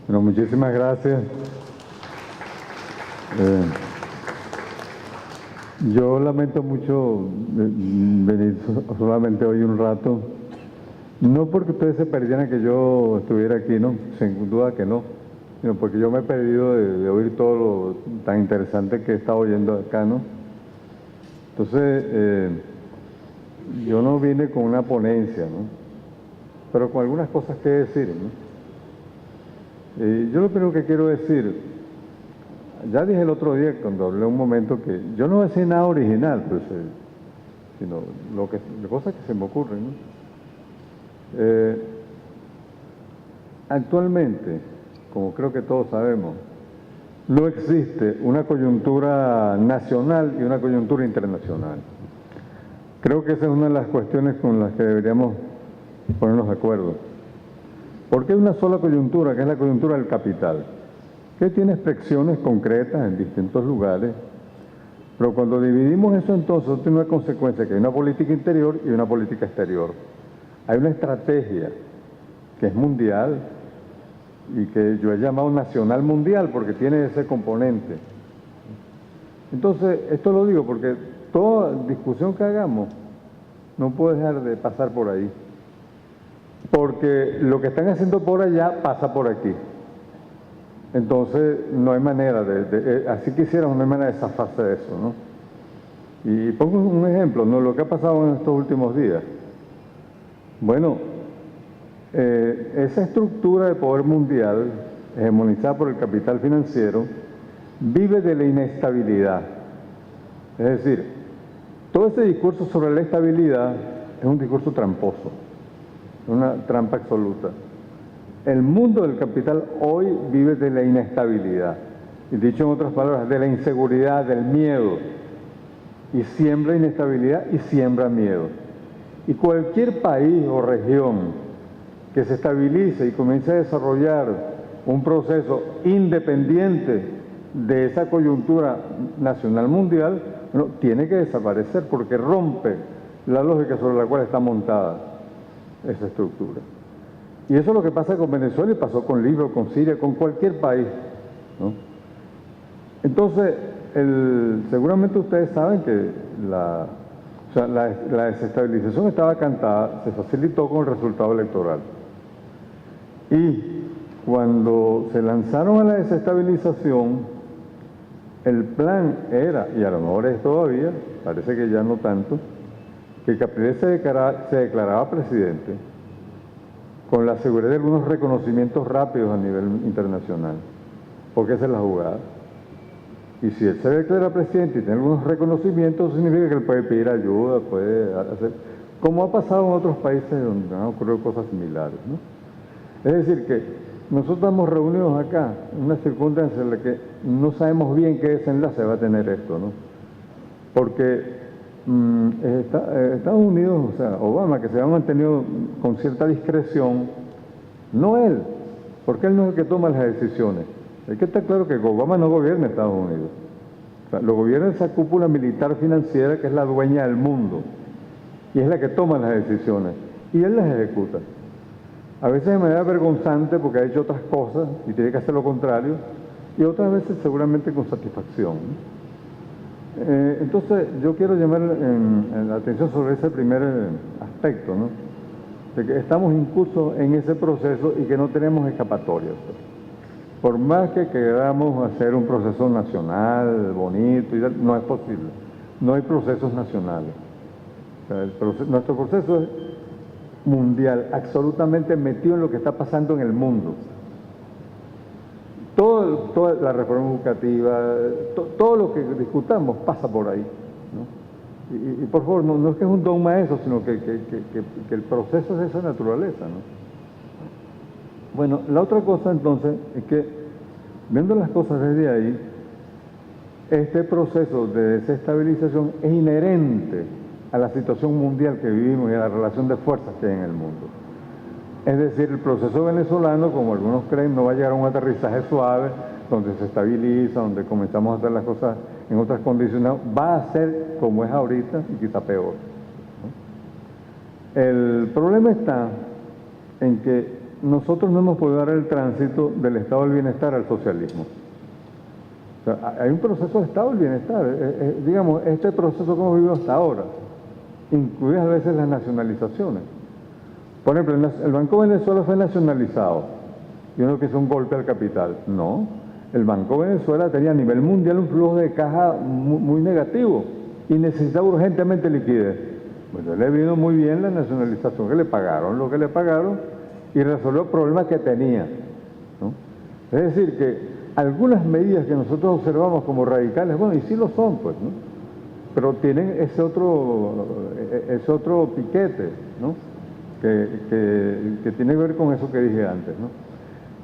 Bueno, muchísimas gracias. Eh, yo lamento mucho venir solamente hoy un rato, no porque ustedes se perdieran que yo estuviera aquí, no, sin duda que no, sino porque yo me he perdido de oír todo lo tan interesante que he estado oyendo acá, ¿no? Entonces, yo no vine con una ponencia, ¿no? Pero con algunas cosas que decir, ¿no? Yo lo primero que quiero decir, ya dije el otro día cuando hablé un momento que yo no voy a decir nada original, pues, sino cosas que se me ocurren, ¿no? Actualmente, como creo que todos sabemos, no existe una coyuntura nacional y una coyuntura internacional. Creo que esa es una de las cuestiones con las que deberíamos ponernos de acuerdo. Porque hay una sola coyuntura, que es la coyuntura del capital, que tiene expresiones concretas en distintos lugares, pero cuando dividimos eso entonces tiene una consecuencia, que hay una política interior y una política exterior. Hay una estrategia que es mundial y que yo he llamado nacional mundial porque tiene ese componente. Entonces, esto lo digo porque toda discusión que hagamos no puede dejar de pasar por ahí. Porque lo que están haciendo por allá pasa por aquí. Entonces, no hay manera así quisiéramos, no hay manera de zafarse de eso, ¿no? Y pongo un ejemplo, ¿no? Lo que ha pasado en estos últimos días. Bueno, esa estructura de poder mundial, hegemonizada por el capital financiero, vive de la inestabilidad. Es decir, todo ese discurso sobre la estabilidad es un discurso tramposo, una trampa absoluta. El mundo del capital hoy vive de la inestabilidad, y dicho en otras palabras, de la inseguridad, del miedo, y siembra inestabilidad y siembra miedo. Y cualquier país o región que se estabilice y comience a desarrollar un proceso independiente de esa coyuntura nacional mundial, bueno, tiene que desaparecer porque rompe la lógica sobre la cual está montada esa estructura. Y eso es lo que pasa con Venezuela y pasó con Libia, con Siria, con cualquier país, ¿no? Entonces, seguramente ustedes saben que la desestabilización estaba cantada, se facilitó con el resultado electoral. Y cuando se lanzaron a la desestabilización, el plan era, y a lo mejor es todavía, parece que ya no tanto, que Capriles se declaraba presidente con la seguridad de algunos reconocimientos rápidos a nivel internacional, porque esa es la jugada. Y si él se declara presidente y tiene algunos reconocimientos, eso significa que él puede pedir ayuda, puede hacer, como ha pasado en otros países donde han ocurrido cosas similares, ¿no? Es decir, que nosotros estamos reunidos acá en una circunstancia en la que no sabemos bien qué desenlace va a tener esto, ¿no? Porque Estados Unidos, o sea, Obama, que se ha mantenido con cierta discreción, no él, porque él no es el que toma las decisiones. Hay que estar claro que Obama no gobierna Estados Unidos. O sea, lo gobierna esa cúpula militar financiera que es la dueña del mundo y es la que toma las decisiones y él las ejecuta. A veces de manera vergonzante porque ha hecho otras cosas y tiene que hacer lo contrario, y otras veces seguramente con satisfacción. Entonces yo quiero llamar la atención sobre ese primer aspecto, ¿no? De que estamos incursos en ese proceso y que no tenemos escapatoria. Por más que queramos hacer un proceso nacional, bonito, y tal, no es posible. No hay procesos nacionales. O sea, nuestro proceso es mundial, absolutamente metido en lo que está pasando en el mundo. Toda la reforma educativa, todo lo que discutamos pasa por ahí, ¿no? Y por favor, no es que es un dogma eso, sino que el proceso es de esa naturaleza, ¿no? Bueno, la otra cosa entonces es que, viendo las cosas desde ahí, este proceso de desestabilización es inherente a la situación mundial que vivimos y a la relación de fuerzas que hay en el mundo. Es decir, el proceso venezolano, como algunos creen, no va a llegar a un aterrizaje suave, donde se estabiliza, donde comenzamos a hacer las cosas en otras condiciones, va a ser como es ahorita y quizá peor, ¿no? El problema está en que nosotros no hemos podido dar el tránsito del estado del bienestar al socialismo. O sea, hay un proceso de estado del bienestar, digamos, este proceso que hemos vivido hasta ahora, incluidas a veces las nacionalizaciones. Por ejemplo, el Banco Venezuela fue nacionalizado y uno que hizo un golpe al capital. No, el Banco Venezuela tenía a nivel mundial un flujo de caja muy negativo y necesitaba urgentemente liquidez. Bueno, le vino muy bien la nacionalización, que le pagaron lo que le pagaron y resolvió problemas que tenía, ¿no? Es decir, que algunas medidas que nosotros observamos como radicales, bueno, y sí lo son, pues, ¿no? Pero tienen ese otro piquete, ¿no? Que tiene que ver con eso que dije antes, ¿no?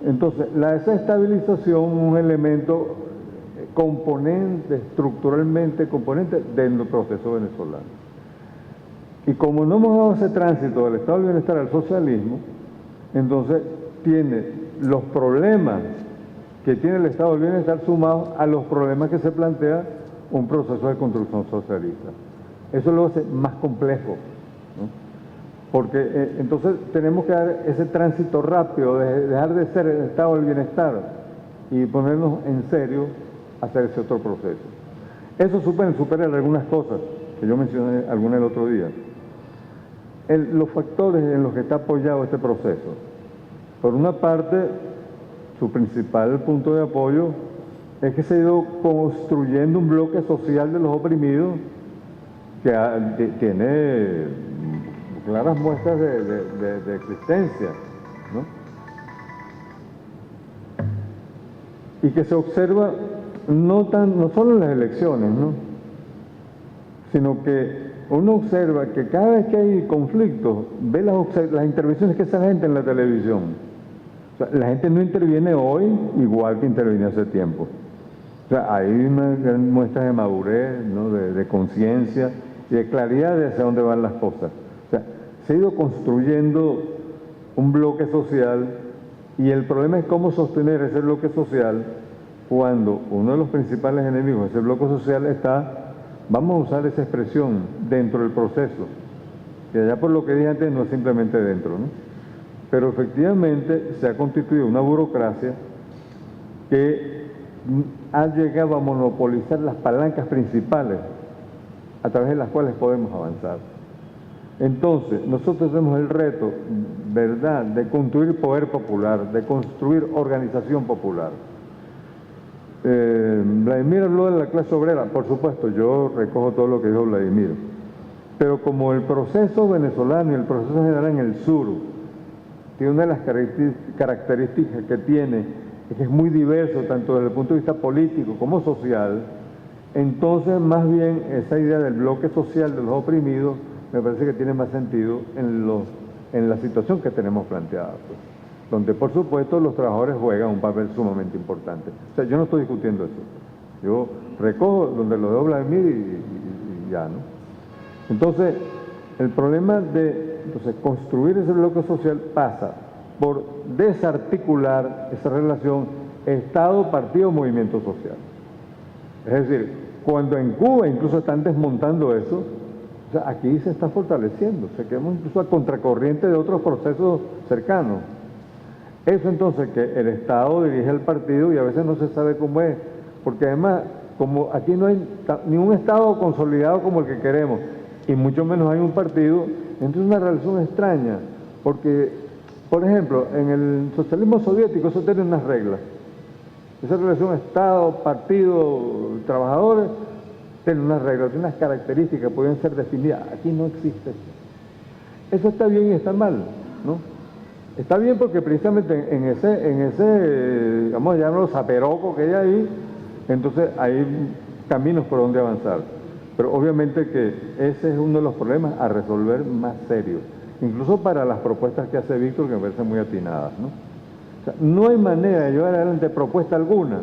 Entonces, la desestabilización es un elemento componente, estructuralmente componente del proceso venezolano. Y como no hemos dado ese tránsito del estado del bienestar al socialismo, entonces tiene los problemas que tiene el estado del bienestar sumados a los problemas que se plantea un proceso de construcción socialista. Eso lo hace más complejo, ¿no? Porque entonces tenemos que dar ese tránsito rápido, dejar de ser el estado del bienestar y ponernos en serio a hacer ese otro proceso. Eso supera algunas cosas que yo mencioné alguna el otro día. Los factores en los que está apoyado este proceso. Por una parte, su principal punto de apoyo es que se ha ido construyendo un bloque social de los oprimidos que tiene claras muestras de existencia, ¿no? Y que se observa no solo en las elecciones, ¿no? Sino que uno observa que cada vez que hay conflictos, ve las intervenciones que hace la gente en la televisión. O sea, la gente no interviene hoy igual que intervenía hace tiempo. O sea, hay una gran muestra de madurez, ¿no? de conciencia y de claridad de hacia dónde van las cosas. O sea, se ha ido construyendo un bloque social y el problema es cómo sostener ese bloque social cuando uno de los principales enemigos de ese bloque social está, vamos a usar esa expresión, dentro del proceso, que allá por lo que dije antes no es simplemente dentro, ¿no? Pero efectivamente se ha constituido una burocracia que ha llegado a monopolizar las palancas principales a través de las cuales podemos avanzar. Entonces, nosotros tenemos el reto, ¿verdad?, de construir poder popular, de construir organización popular. Vladimir habló de la clase obrera, por supuesto, yo recojo todo lo que dijo Vladimir, pero como el proceso venezolano y el proceso general en el sur tiene una de las características que tiene, es que es muy diverso tanto desde el punto de vista político como social, entonces más bien esa idea del bloque social de los oprimidos me parece que tiene más sentido en la situación que tenemos planteada, pues, donde por supuesto los trabajadores juegan un papel sumamente importante. O sea, yo no estoy discutiendo eso, yo recojo donde lo debo Vladimir y ya, ¿no? Entonces, el problema de construir ese bloque social pasa por desarticular esa relación Estado, partido, movimiento social. Es decir, cuando en Cuba incluso están desmontando eso, o sea, aquí se está fortaleciendo, se quedamos incluso a contracorriente de otros procesos cercanos. Eso entonces que el Estado dirige al partido y a veces no se sabe cómo es, porque además, como aquí no hay ni un Estado consolidado como el que queremos, y mucho menos hay un partido, entonces es una relación extraña, porque, por ejemplo, en el socialismo soviético eso tiene unas reglas. Esa relación Estado, partido, trabajadores, tiene unas reglas, tiene unas características que pueden ser definidas. Aquí no existe eso. Eso está bien y está mal, ¿no? Está bien porque precisamente en ese vamos a llamarlo zaperoco que hay ahí, entonces hay caminos por donde avanzar. Pero obviamente que ese es uno de los problemas a resolver más serios, incluso para las propuestas que hace Víctor, que me parecen muy atinadas, ¿no? O sea, no hay manera de llevar adelante propuesta alguna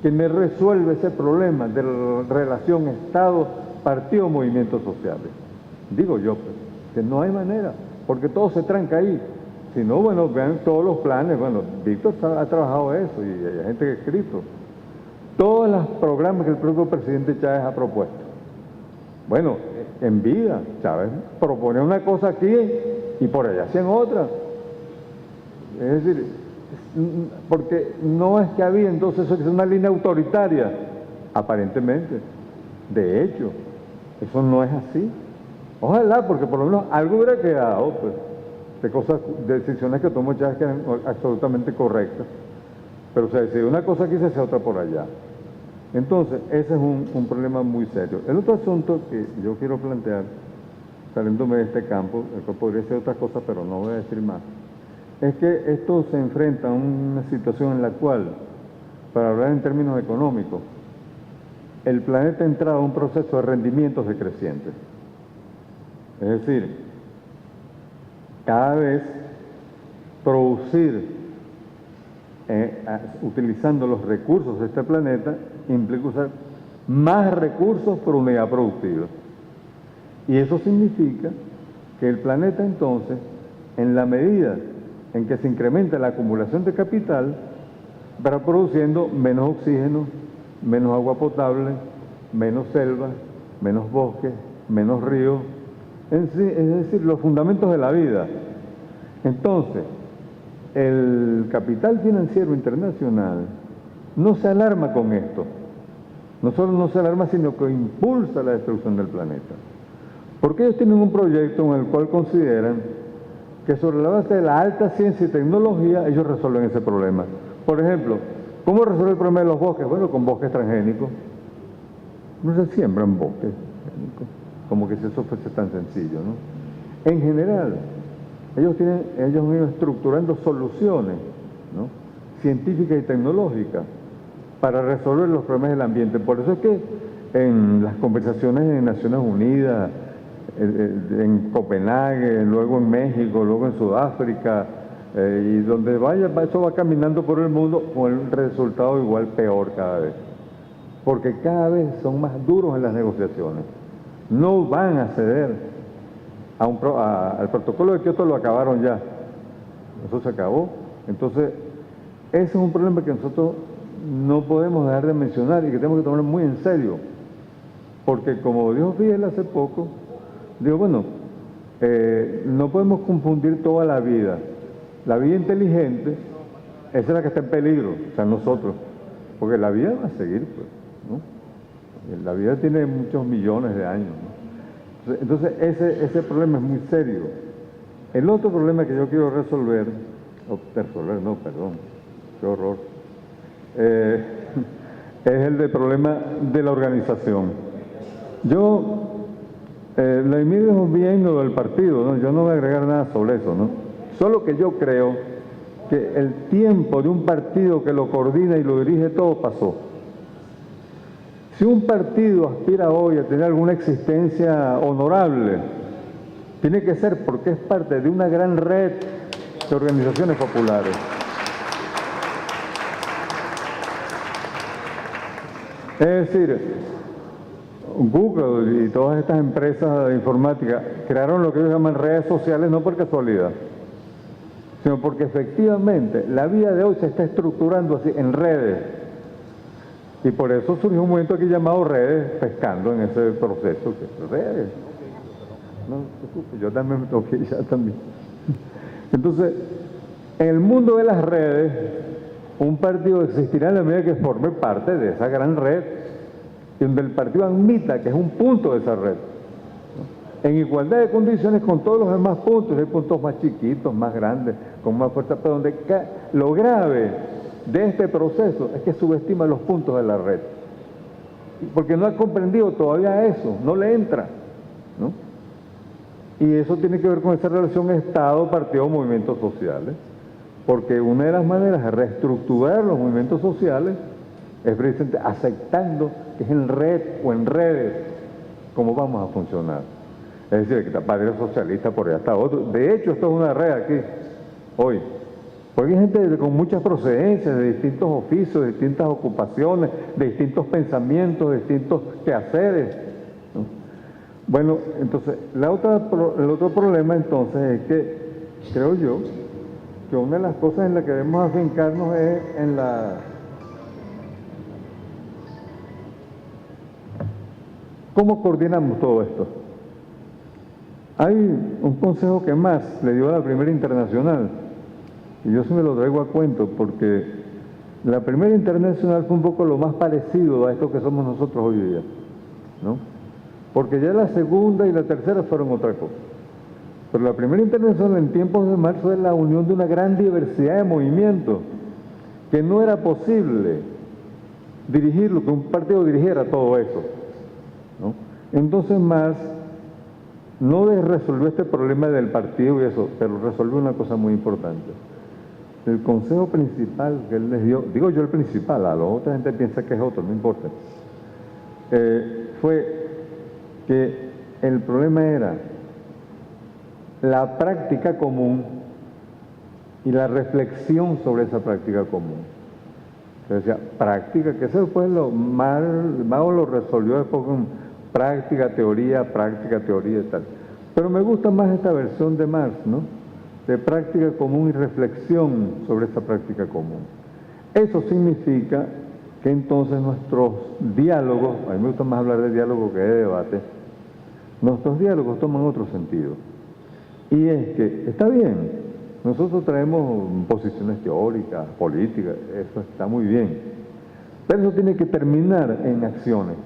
que me resuelva ese problema de la relación Estado, partido, movimientos sociales. Digo yo, pues, que no hay manera, porque todo se tranca ahí. Si no, bueno, vean todos los planes, bueno, Víctor ha trabajado eso y hay gente que ha escrito. Todos los programas que el propio presidente Chávez ha propuesto. Bueno, en vida, Chávez proponía una cosa aquí y por allá hacían otra. Es decir, porque no es que había entonces eso que es una línea autoritaria, aparentemente. De hecho, eso no es así. Ojalá, porque por lo menos algo hubiera quedado, pues, de cosas, de decisiones que tomó Chávez que eran absolutamente correctas. Pero se decidió una cosa aquí y se hace otra por allá. Entonces, ese es un problema muy serio. El otro asunto que yo quiero plantear, saliéndome de este campo, el cual podría ser otra cosa, pero no voy a decir más, es que esto se enfrenta a una situación en la cual, para hablar en términos económicos, el planeta ha entrado a un proceso de rendimientos decrecientes. Es decir, cada vez producir utilizando los recursos de este planeta implica usar más recursos por unidad productiva. Y eso significa que el planeta entonces, en la medida en que se incrementa la acumulación de capital, va produciendo menos oxígeno, menos agua potable, menos selva, menos bosques, menos ríos, es decir, los fundamentos de la vida. Entonces, el capital financiero internacional no se alarma con esto. No solo no se alarma, sino que impulsa la destrucción del planeta. Porque ellos tienen un proyecto en el cual consideran que sobre la base de la alta ciencia y tecnología ellos resuelven ese problema. Por ejemplo, ¿cómo resolver el problema de los bosques? Bueno, con bosques transgénicos. No se siembran bosques, como que si eso fuese tan sencillo, ¿no? En general, ellos han ido estructurando soluciones, ¿no?, científicas y tecnológicas para resolver los problemas del ambiente. Por eso es que en las conversaciones en Naciones Unidas, en Copenhague, luego en México, luego en Sudáfrica, y donde vaya, eso va caminando por el mundo con el resultado igual peor cada vez. Porque cada vez son más duros en las negociaciones. No van a ceder al protocolo de Kioto, lo acabaron ya. Eso se acabó. Entonces, ese es un problema que nosotros no podemos dejar de mencionar y que tenemos que tomar muy en serio. Porque como dijo Fidel hace poco, digo, bueno, no podemos confundir toda la vida. La vida inteligente, esa es la que está en peligro, o sea, nosotros. Porque la vida va a seguir, pues, ¿no? La vida tiene muchos millones de años, ¿no? Entonces, ese problema es muy serio. El otro problema que yo quiero resolver, qué horror, es el del problema de la organización. Vladimir dijo bien lo del partido, ¿no? Yo no voy a agregar nada sobre eso, ¿no? Solo que yo creo que el tiempo de un partido que lo coordina y lo dirige todo pasó. Si un partido aspira hoy a tener alguna existencia honorable, tiene que ser porque es parte de una gran red de organizaciones populares. Es decir, Google y todas estas empresas de informática crearon lo que ellos llaman redes sociales no por casualidad, sino porque efectivamente la vida de hoy se está estructurando así en redes. Y por eso surgió un movimiento aquí llamado redes, pescando en ese proceso. Redes. No se preocupe, yo también me toqué ya también. Entonces, en el mundo de las redes, un partido existirá en la medida que forme parte de esa gran red, y donde el partido admita que es un punto de esa red, ¿no?, en igualdad de condiciones con todos los demás puntos. Hay puntos más chiquitos, más grandes, con más fuerza, pero donde lo grave de este proceso es que subestima los puntos de la red, porque no ha comprendido todavía eso, no le entra, ¿no? Y eso tiene que ver con esa relación Estado, partido, movimientos sociales, porque una de las maneras de reestructurar los movimientos sociales es precisamente aceptando que es en red o en redes cómo vamos a funcionar. Es decir, que está Partido Socialista, por allá está otro. De hecho, esto es una red aquí, hoy. Porque hay gente con muchas procedencias, de distintos oficios, de distintas ocupaciones, de distintos pensamientos, de distintos quehaceres, ¿no? Bueno, entonces, el otro problema entonces es que, creo yo, que una de las cosas en las que debemos afincarnos es en ¿cómo coordinamos todo esto? Hay un consejo que más le dio a la Primera Internacional, Y yo sí me lo traigo a cuento porque la primera internacional fue un poco lo más parecido a esto que somos nosotros hoy día, ¿no? Porque ya la segunda y la tercera fueron otra cosa. Pero la primera internacional en tiempos de marzo es la unión de una gran diversidad de movimientos, que no era posible dirigirlo, que un partido dirigiera todo eso, ¿no? Entonces Marx no resolvió este problema del partido y eso, pero resolvió una cosa muy importante. El consejo principal que él les dio, digo yo el principal, a la otra gente piensa que es otro, no importa, fue que el problema era la práctica común y la reflexión sobre esa práctica común. Se decía, práctica, que eso después Mao lo resolvió después con práctica, teoría y tal. Pero me gusta más esta versión de Marx, ¿no? De práctica común y reflexión sobre esta práctica común. Eso significa que entonces nuestros diálogos, a mí me gusta más hablar de diálogo que de debate, nuestros diálogos toman otro sentido. Y es que, está bien, nosotros traemos posiciones teóricas, políticas, eso está muy bien, pero eso tiene que terminar en acciones.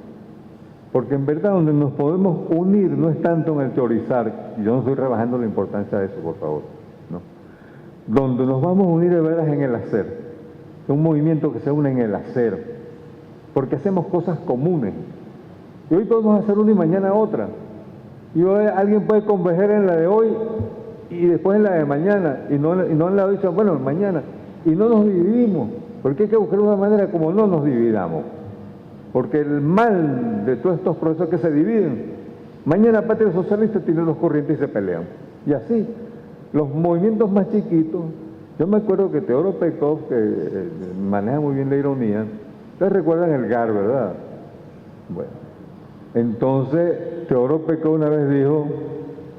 Porque en verdad donde nos podemos unir no es tanto en el teorizar, y yo no estoy rebajando la importancia de eso, por favor, ¿no? Donde nos vamos a unir de veras en el hacer, es un movimiento que se une en el hacer, porque hacemos cosas comunes. Y hoy podemos hacer una y mañana otra. Y hoy alguien puede converger en la de hoy y después en la de mañana, y no en la de hoy, bueno, mañana, y no nos dividimos, porque hay que buscar una manera como no nos dividamos. Porque el mal de todos estos procesos que se dividen, mañana Patria Socialista tiene dos corrientes y se pelean. Y así, los movimientos más chiquitos, yo me acuerdo que Teodoro Pekov, que maneja muy bien la ironía, ustedes recuerdan el GAR, ¿verdad? Bueno, entonces Teodoro Pekov una vez dijo,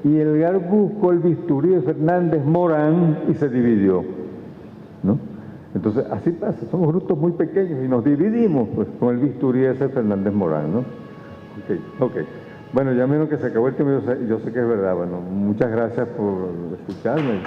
y el GAR buscó el bisturí de Fernández Morán y se dividió, ¿no? Entonces, así pasa, somos grupos muy pequeños y nos dividimos pues, con el bisturí ese Fernández Morán, ¿no? Ok. Bueno, ya menos que se acabó el tiempo, yo sé que es verdad. Bueno, muchas gracias por escucharme.